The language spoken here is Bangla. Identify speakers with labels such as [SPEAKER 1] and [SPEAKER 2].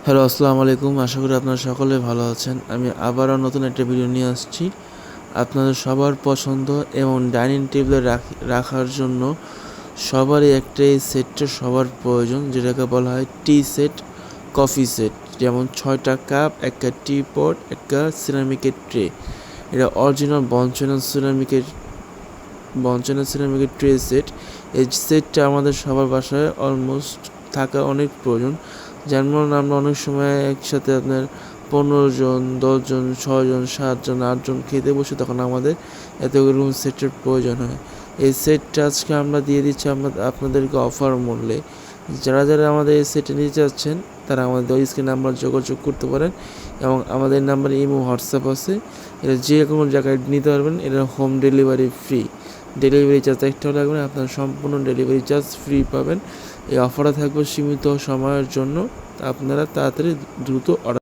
[SPEAKER 1] হ্যালো, আসসালামু আলাইকুম। আশা করি আপনারা সকলে ভালো আছেন। আমি আবারও নতুন একটা ভিডিও নিয়ে আসছি। আপনাদের সবার পছন্দ এবং ডাইনিং টেবিলে রাখার জন্য সবারই একটাই সেটটা সবার প্রয়োজন, যেটাকে বলা হয় টি সেট, কফি সেট। যেমন 6টা কাপ, একটা টি পট, একটা সিরামিকের ট্রে। এটা অরিজিনাল বঞ্চনা সিরামিকের ট্রে সেট। এই সেটটা আমাদের সবার বাসায় অলমোস্ট থাকা অনেক প্রয়োজন। যেমন আমরা অনেক সময় একসাথে আপনার 15 জন, 10 জন, 6 জন, 7 জন, 8 জন খেতে বসে, তখন আমাদের এতগুলো সেটের প্রয়োজন হয়। এই সেটটা আজকে আমরা দিয়ে দিচ্ছি আপনাদেরকে অফার মূল্যে। যারা যারা আমাদের এই সেটটা নিতে চাচ্ছেন তারা আমাদের স্ক্রিন নাম্বার যোগাযোগ করতে পারেন, এবং আমাদের নাম্বারে ইমো, হোয়াটসঅ্যাপ আছে। এটা যে কোনো জায়গায় নিতে পারবেন। এটা home delivery free. Delivery charge একটাও লাগবে না, আপনার সম্পূর্ণ ডেলিভারি চার্জ ফ্রি পাবেন। এই অফারটা থাকবে সীমিত সময়ের জন্য। আপনারা তাড়াতাড়ি দ্রুত অর্ডার